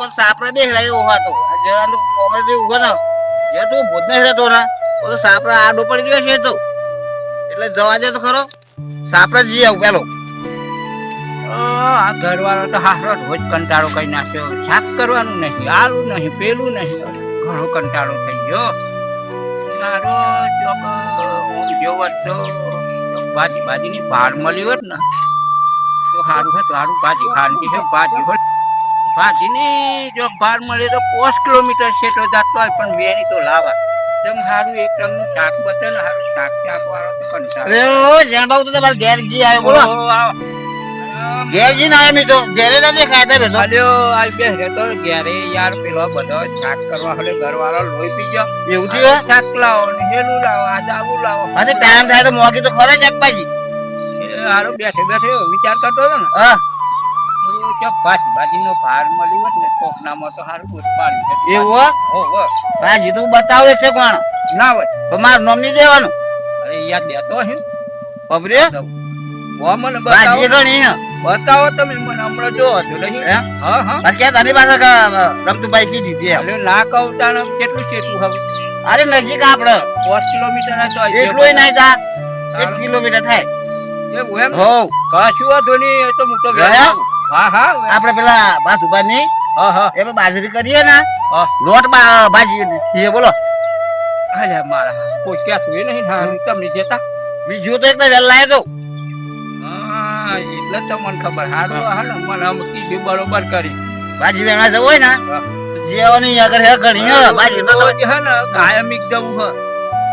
પણ સાપરે દેખાય એવો હતો જરા તો કોમેડી ઉભો ને જે તું ભૂત નહીં રહેતો ને તો સાપરે આડો પડી ગયો છે તો એટલે જવા દે તો ખરો સાપરે જઈ આવું પેલો આ ઘરવાળો તો હારો રોજ કંટાળો કરી નાખ્યો શાક કરવાનું નહીં આલું નહીં પેલું નહીં ઘણો કંટાળો થઈ ગયો સારો ચોક જેવો તો ભાજીની ભાર મળી હોત ને તો સારું હતું સારું ભાજી ખાંડી છે ભાજીની જો ભાર મળે તો 5 કિલોમીટર છે તો જતો હોય પણ વેની તો લાવા જેમ સારું એકદમ શાક બચે ને સારું શાક વાળો તો કંટાળો જણ બાબુ તો તમારે ઘેર જી આવ્યો બોલો ઘેરજી ના મી તો ઘેરે ના દેખાતા બેઠો અલ્યો આ બે તો ઘેરે યાર પેલો બધો શાક કરવા હલે ઘરવાળો લોહી પી ગયો એવું થયું શાક લાવો ને હેલું લાવો આ જાવું લાવો અને ટાઈમ થાય તો મોગી તો ખરે શાકભાજી હારો બેઠે બેઠે વિચાર કરતો હતો ને હા ભાજી નો ભાર મળી હોત ને કોકનામાં તો સારું ઉત્પાડી એવું ભાજી તું બતાવે છે કોણ ના હોય તો મારું નામ નહીં દેવાનું અરે યાદ દેતો હે ખબરે મને ભાજી ઘણી બતાવો તમે મને હમણાં જો હતો નહીં હા હા ક્યાં તારી પાસે રમતુભાઈ કી દીધી એટલે ના કહું તાણ કેટલું ચેટલું હવે અરે નજીક આપડે 5 કિલોમીટર તો એટલું નહીં તા 1 કિલોમીટર થાય એવું એમ હો કશું વાંધો નહીં એ તો હું તો હા હા આપડે પેલા ભાતુભાઈ ની હા હા એ બાજરી કરીએ ને લોટ ભાજી એ બોલો અરે મારા કોઈ ક્યાં નહીં હા તમને જતા બીજું તો એક વેલા તો એટલે તો મને ખબર હારું હાલ મને આમ કીધું બરોબર કરી ભાજી વેણા જવું હોય ને જેવાની આગળ હે ઘણી ભાજી તો હે ને કાયમિક જવું હે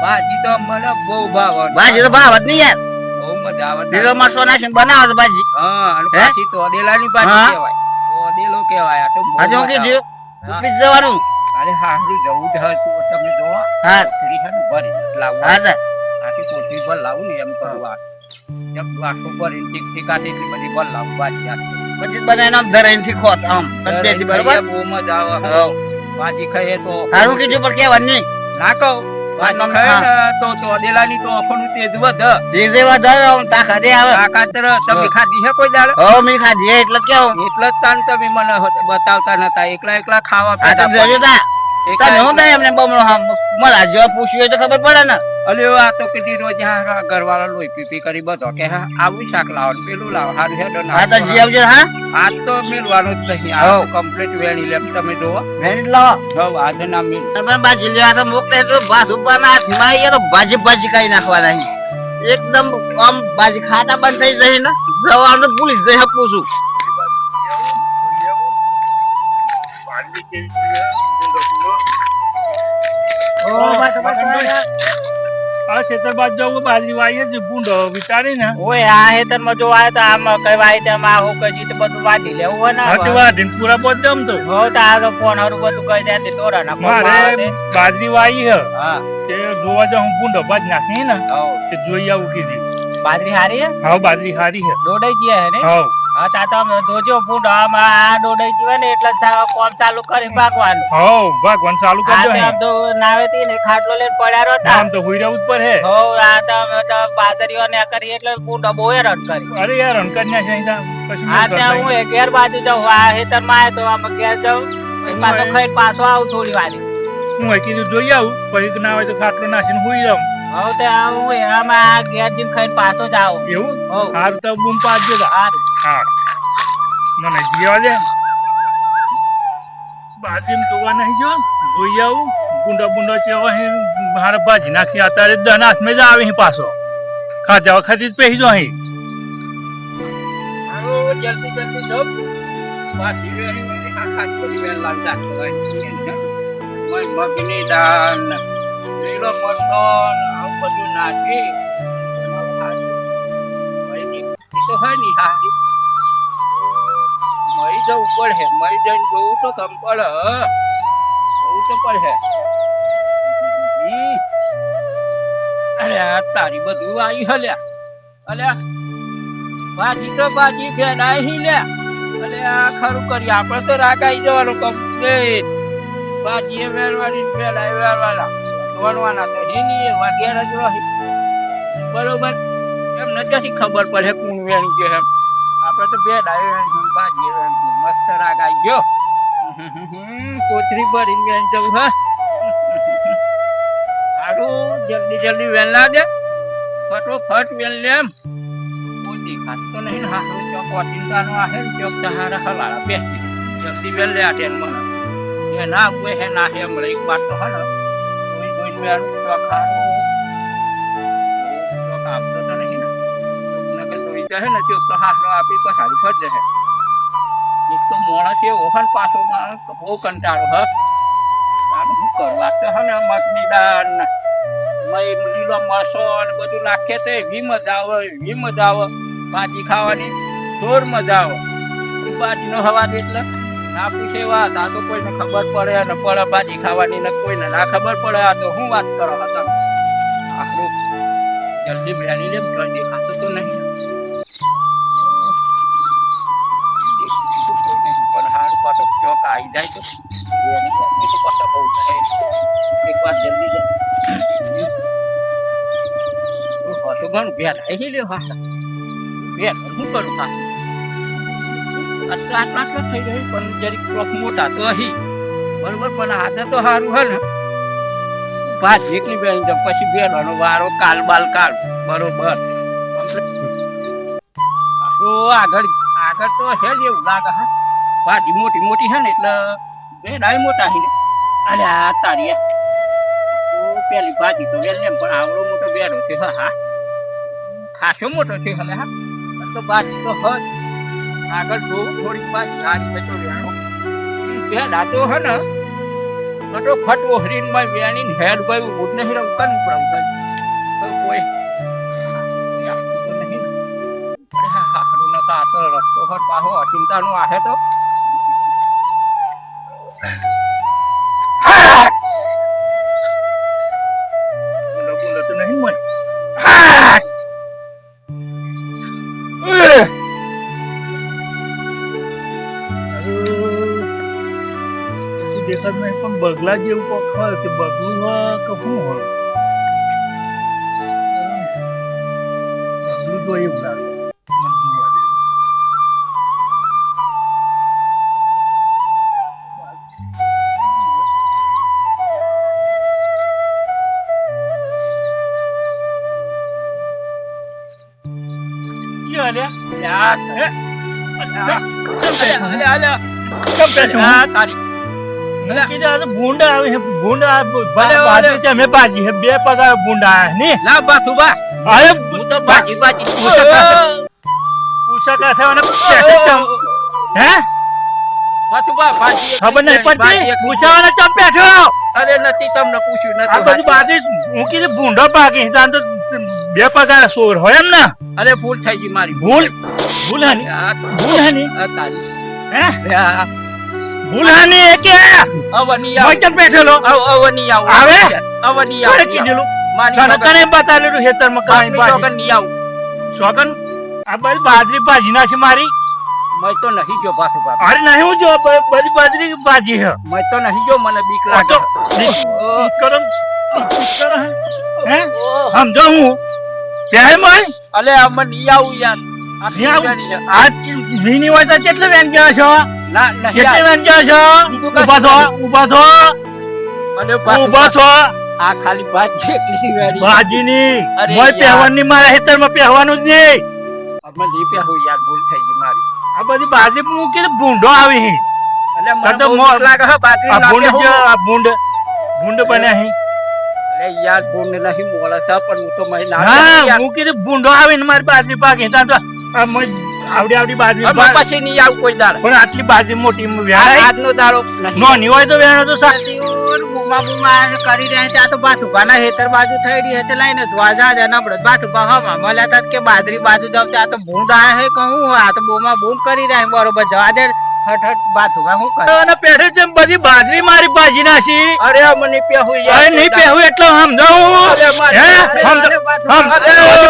ભાજી તો મને બહુ ભાવ ભાજી તો ભાવ જ નહીં યાર બહુ મજા આવે લીલો મરચો નાખીને બનાવો તો ભાજી હા અને પાછી તો અડેલાની ભાજી કહેવાય તો અડેલો કહેવાય આ તો આજે હું કીધું ઓફિસ જવાનું અરે હારું જવું જ હતું તમે જોવો હા શ્રી હે ભરી લાવું હા આથી કોઠી પર લાવું ને એમ કરવા જબ વાટો પર ઠીક ઠીકાટી એટલી બધી પર લાવું ભાજી આ પછી બનાવીને આમ ધરાઈથી ખોત આમ પેટી બરોબર બહુ મજા આવે ભાજી ખાઈએ તો સારું કીધું પણ કેવાનું નહીં ના કહું ભાજી ખાઈએ ને તો અડેલાની તો અખોનું તેજ વધ જે વધારે તાકાત આવે તાકાત તમે ખાધી છે કોઈ દાડે હો મેં ખાધી એટલે કેવું એટલે જ તાન તમે મને બતાવતા નતા એકલા ખાવા આ તો જજો તા તને હું થાય એમને બમણો મારા જેવા પૂછ્યું તો ખબર પડે ને અલ્યો આ તો કીધી રોજ ઘરવાળા લોહી પીપી કરી બધો કે હા આવું શાક લાવો પેલું લાવો હારું હેડો હા તો જી આવજો હા આજ તો મેળવાનું જ નહીં આ કમ્પ્લીટ વેણી લે તમે જોવો વેણી લાવો હવે આજે ના મેળ તમે ભાજી લેવા તો મોકલે તો ભાત ઉપરના હાથમાં આવીએ તો ભાજી કઈ નાખવા નહીં એકદમ કમ ભાજી ખાતા બંધ થઈ જશે ને જવાનું ભૂલી જ જશે પૂછું ખેતર બાજુ જવું બાજરી વાઈએ છે ભૂંડો વિચારી ને ઓય આ ખેતર માં જો આય તો આમ કઈ વાય તેમ આ હું કઈ તો બધું વાટી લેવું હોય ને હાથી વાઢીને પૂરા પોત જમ તો હો તો આ તો ફોન હારું બધું કહી દે તોરા ના મારે બાજરી વાઈ હે હા તે જોવા જાઉં ભૂંડો બાજ નાખી ને હો તે જોઈ આવું કીધી બાજરી હારી હે હા બાજરી હારી હે દોડાઈ ગયા હે ને હા હા તા તો જોજો ફૂડ આ દોડાઈ ગયો ને એટલે કોમ ચાલુ કરી ભાગવાનું હા ભગવાન ચાલુ કરજો આ તો નાવેતી ને ખાટલો લઈને પડ્યા હતા આમ તો હુઈ રહેવું જ પર હે હો આ તો બાજરીઓ ને કરી એટલે ફૂડ બહુ હેરાન કરી અરે યાર અંકર ને છે આ ત્યાં હું ઘેર બાજુ જાઉં આ ખેતર માં આવ્યો તો આમ ઘેર જાઉં પાછો ખાઈ પાછો આવું થોડી વાર હું કીધું જોઈ આવું પછી ના હોય તો ખાટલો નાખીને હુઈ જાઉં હવે તો આવું એમાં આ ઘેર જઈને ખાઈને પાછો જ આવું એવું હો હારું તો બૂમ પાડજો સારું હા મને જીવા દે બાજી જોવા નહીં જો જોઈ આવું ગુંડા ચેવા હે મારા ભાજી નાખી અત્યારે દનાસ મેં જ આવે પાછો ખાધા વખતે જ પહેરી જો અહીં જલ્દી જો બાકી રહી આ ખાટ કરી વેલ લાગતા કોઈ મગની દાળ લીલો મરચો આવું બધું નાખી તો હે ની હારી મરી જવું પડે મરી જઈને જોવું તો કમ પડે જોવું તો પડે અરે આ તારી બધું આવી હલ્યા અલ્યા ભાજી તો ભાજી ફેરાઈ લે અલે આ ખરું કરી આપણે તો રાગાઈ જવાનું કમ્પ્લીટ ભાજી વેરવાની ફેરાઈ વેરવાના વણવાના તો એની વગેરે જ રહી બરોબર એમ નથી ખબર પડે કોણ વેણી કે એમ આપણે તો બે ડાય ભાજી મસ્ત રાગાઈ ગયો કોથરી ભરીને વેન જવું હા હારું જલ્દી જલ્દી વેન લાગે ફટોફટ વેન લેમ કોઈ દેખાતો નહીં ને હારું ચોક ઓચિંતાનો આહે ને ચોક તમારા હલાળા બેસી જલ્દી વેન લે આ ટેન મને એ ના હું હે ના હે મળે એક વાત તો હને કોઈ કોઈ વેન ચોક હારું ચોક આપતો તો નહીં ને કે જોઈ જાય ને ચોક તો હારો આપી કોઈ સારું ફટ જશે એક તો મોણસ એવો હન પાછો માણસ બહુ કંટાળો હ તારું શું કરવા તો હે ને મગની દાળ ને લીલો મરસો ને બધું નાખે તો એવી મજા આવે ભાજી ખાવાની જોર મજા આવે ભાજીનો હવા એટલે ના પૂછે વાત આ તો કોઈને ખબર પડે ને પડે ભાજી ખાવાની ને કોઈને ના ખબર પડે આ તો શું વાત કરો હતા આખરું જલ્દી બેની લેમ તો દેખાતું તો નહીં પણ હારું પાછો ચોક આવી જાય તો એની તો પાછા બહુ થાય એક વાર જલ્દી જાય તો ઘણું ભેદ આવી લ્યો હા ભેદ શું કરું હા આટલા થઈ રહ્યું પણ જરીક થોડોક મોટા તો અહીં બરોબર પણ હાથે તો સારું હે ને ભાત જેટલી બેન પછી બેનો વારો કાલ બાલ કાલ બરોબર આગળ આગળ તો હે જ એવું લાગે હા ભાજી મોટી મોટી છે ને એટલે બેડાય મોટા હી અરે આ તારી પેલી ભાજી તો વેલ પણ આવડો મોટો બેડો છે હા ખાસો મોટો છે હવે હા તો ભાજી તો હજ આગળ જોવું થોડીક ભાજી સારી બચો વેણો બેડા તો હે ને ફટોફટ ઓહરીનમાં વેણી હેડ ભાઈ ઉડ નહીં રહું કન પ્રમ કોઈ રસ્તો હર પાહો ચિંતા નું આહે તો નહીં મને દેખાત નહીં પણ બગલા જેવું કોક હોય કે બગલું હોય કે શું હોય બગલું તો એવું લાગે બે પગાર ભૂંડા ને લા બાથુબા અરે હું તો ભાજી ભાજી પૂછા કા હે બાથુબા ભાજી ખબર નહીં પડતી પૂછાવાના ચમ બેઠો અરે નથી તમને પૂછ્યું આ બધી નથી બાજી હું કીધું ભૂંડો પાકી તો બે પગાર સોર હોય એમ ને અરે ભૂલ થઈ ગઈ મારી ભૂલ ભૂલ હાની ભૂલ હાની હે ભૂલ હાની એ કે અવની મોય ચમ બેઠેલો અવની આવ આવે અવની કોણે આવ કીધેલું માની તને બતાવેલું ખેતરમાં કાઈ બાજી સોગન ની આવ સોગન આ બધી બાજરી ભાજી ના છે મારી મેં તો નહીં જો બાથુબા અરે નહીં હું જો બધી બાજરી ભાજી હે મેં તો નહીં જો મને બીક આ તો લાગે હે સમજો હું ત્યાં મય અલે અમન ની આવ યાર આ મીની હોય તો કેટલે વેન ગયા છો ના નહીં કેટલે વેન ગયા છો ઉભા થો અને ઉભા થો આ ખાલી ભાજી એકલી વેરી ભાજીની અરે મોય યાર. પહેવાની મારા ખેતરમાં પહેવાનું જ નહીં અમન ની પે હું યાર ભૂલ થઈ ગઈ મારી આ બધી બાજરી મૂકી ભૂંડો આવી અલે મને તો બહુ મો- બીક લાગે હે બાજરી આ ભૂંડ નાખે જે હું. આ ભૂંડ બન્યા હી અરે યાર ભૂંડ નહીં મોળે છે પણ હું તો મહી ના હા મૂકી ભૂંડો આવે ને મારી બાજરી પાકી ત્યાં તો આ મોય આવડી બાજરી પછી નહીં આવ કોઈ દાડ પણ આટલી બાજરી મોટી વેણાય આજનો દાડો નહીં નોની હોય તો વેણો તો બુમા કરી રહ્યા છે આ તો બાથુબાના હેતર બાજુ થઈ રહી છે લઈને ધ્વાજા જ નબળો બાથુબા હમા મળ્યા તા કે બાજરી બાજુ જાવ આ તો ભૂંડ આયા હે કહું આ તો બુમા બૂમ કરી રહ્યા બરોબર જવા દે હટ બાથુબા હું કરે અને પેઠે જેમ બધી બાજરી મારી ભાજી નાખી અરે મને પે હું યાર અરે નહીં પહેવું એટલે સમજાવું અરે મારે- હે અરે બધી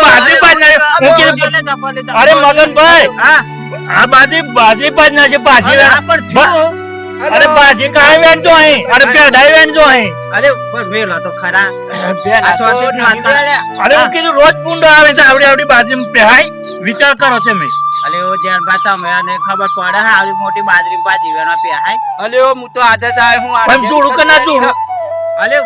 બાજરી ભાજી નાખી હું કીધું અરે મગનભાઈ હા આ બાજરી ભાજી નાખી ભાજી આ પણ થયું. અરે બાજી કાંઈ વેણ જો અહીં અરે પેઢાઈ વેણ જો અહીં અરે પણ વેલો તો ખરા બેન આ તો આ તો નહીં વેળ્યા. અરે હું કીધું રોજ પૂંડો આવે છે આવડી બાજરી પહેરાય વિચાર કરો તમે અલે ઓ જેન બાતા મે ને ખબર પડે હે આવી મોટી બાજરી ભાજી વેણો પે હાય અલે ઓ હું તો આદત આય હું પણ જોડું કે ના જોડું અલે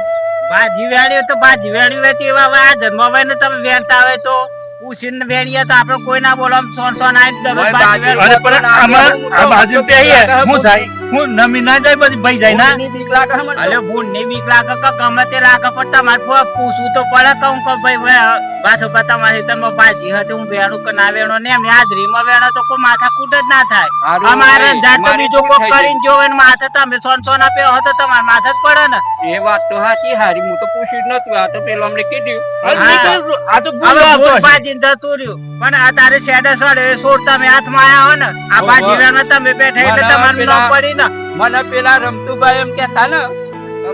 ભાજી વેણી તો ભાજી વેણી વેતી એવા આ જન્મવાય ને તમે વેણતા હોય તો પૂછીને વેણીએ તો આપણે કોઈ ના બોલો સોન સોન આઈ દરરોજ ભાજી વેણ અરે પણ આમાં આ બાજુ પે આઈએ હું થાય હું નમી ના જાય બધી ભાઈ જાય ના ની બીક લાગે હે મને અલે ભૂંડ ની બીક લાગે કે ગમે તે લાગે પણ તમારે પૂછવું તો પડે કહું કે ભાઈ બાથો પર તમારી તમે ભાજી હતી હું વેણું કે ના વેણો ને એમની હાજરીમાં વેણો તો કોઈ માથા કૂટ જ ના થાય હારું, અમારે જાત તો મારી બીજો ભૂલ કોક થઈ કરીને જોવે ને માથે તમે સોન સોન આપ્યો હતો તમારે માથે જ પડે ને એ વાત તો સાચી હારી હું તો પૂછ્યું જ નતું આ તો પેલો અમને કીધું આ તો હવે ભૂલ ભૂંડ ભાજીને જતું રહ્યું પણ આ તારે શેડે સડે સોડ તમે હાથમાં આયા હો ને આ ભાજી વેણો તમે બેઠા એટલે તમારે ન પડી ને મને પેલા રમતુભાઈ એમ કેતા ને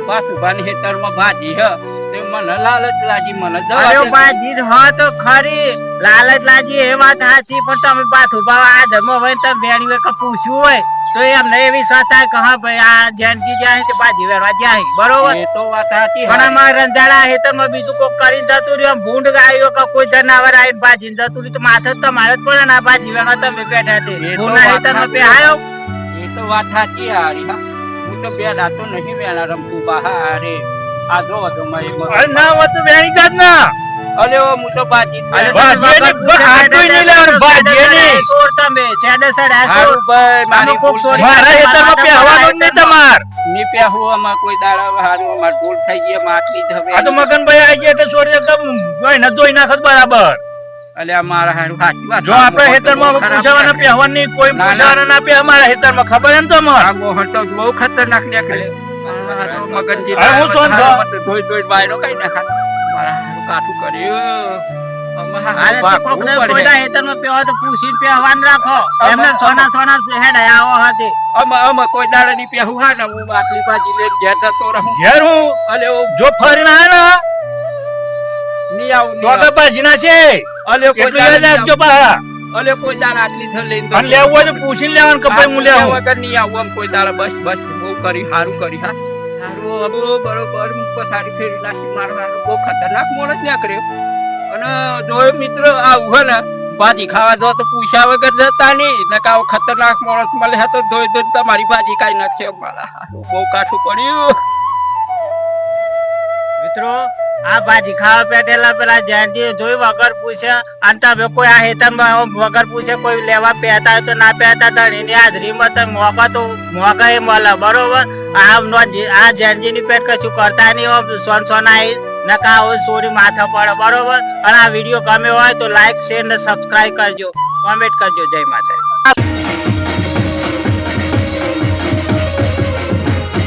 બાથુભાની ખેતરમાં ભાજી હ તે મને લાલચ લાગી મને દવા અરે દે. બાજી હા તો ખરી લાલચ લાજી એ વાત સાચી પણ તમે બાથુ બાવા આ ધર્મ હોય તમે વેણી હોય કે પૂછ્યું હોય તો એમને એવી વાત થાય કે હા ભાઈ આ જયંતિ જાય છે બાજી વેરવા જાય બરોબર એ તો વાત સાચી પણ અમારા રંજાડા હેતરમાં બીજું કોક કરીને જતું રહ્યું આમ ભૂંડ ગાયો કે કોઈ જનાવર આવીને ભાજીને જતું રહ્યું તો માથે જ તમારે જ પડે ને આ ભાજી વેરવા તમે બેઠા તે એ તો ભૂંડના વાત હેતરમાં સાચી. બેહાયો એ તો વાત સાચી હારી હા હું તો બે રાતો નહીં વેણા રમતું બહારે આ જો તો અરે ના વાત તો વેણી જાત ના અલે ઓ હું તો ભાજી જ અરે વેણા. ભાજી એની આટલું નહીં લેવાનું, ભાજી એની. સોર તમે છેડે છેડે આ સોર. હારું ભાઈ મારી આમાં કોક ભૂલ સોરી થઈ. મારા હેતરમાં પહેવાનું જ નહીં તમાર ની પહેવું અમાર કોઈ દાડા હારું અમાર ભૂલ થઈ ગઈ અમાર આટલી જ હવે આ તો મગનભાઈ આવી ગયા એટલે છોડી એકદમ જોઈ ન ધોઈ નાખત બરાબર અલે આ મારા હારું સાચી વાત જો આપણા હેતરમાં પૂછાવાના પહેવાની કોઈ ના, ના. પૂછાવાના ના પહે અમારા હેતરમાં ખબર એમ તો અમાર આ મોહન તો બહુ ખતરનાક નીકળે મગનજી અરે હું સોન છો. ધોઈ ધોઈ બાયરો કઈ નાખા મારા હારું કાઠું કર્યું અરે તો કોકને કોઈના હેતરમાં પહેવા તો પૂછીને પહેવાનું રાખો એમને સોના સોના હેડ આવો હતી કોઈ દાડા ની પહેવું હા ને હું આટલી ભાજી લઈને ઘેર જતો રહું ઘેર હું અલે ઓ જો ફરીને આયા ની આવું ને તો આગળ ભાજીના છે અલે કોઈ એટલું યાદ દાડા રાખજો પાછા અલે કોઈ દાડા આટલી થર લઈને અને લેવું હોય તો પૂછીને લેવાનું કે ભાઈ હું લેવું વગર નહીં આવું આમ કોઈ દાડા બસ બસ બહુ કરી હારું કરી હા હારું હવે બરોબર મુકો સારી ફેરી નાખી મારો હારું બહુ ખતરનાક મોણસ નીકળ્યો અને જો મિત્ર આવું હે ને ભાજી ખાવા જો તો પૂછ્યા વગર જતા નહીં ને કે આવો ખતરનાક માણસ મળે તો ધોઈ ધોઈ તમારી ભાજી કાઈ નાખશે મારા હારું બહુ કાઠું પડ્યું મિત્રો આ ભાજી ખાવા બેઠેલા પેલા જયંતિ જોઈ વગર પૂછે અને તમે કોઈ આ હેતરમાં વગર પૂછે કોઈ લેવા પહેતા હોય તો ના પહેતા ધણીની હાજરીમાં તો મોકા એ મળે બરોબર આ જયંતિની પેટ કશું કરતા નહીં સોન સોના નકા સોરી માથા પડે બરોબર અને આ વિડીયો ગમે હોય તો લાઈક શેર ને સબસ્ક્રાઇબ કરજો કોમેન્ટ કરજો જય માતા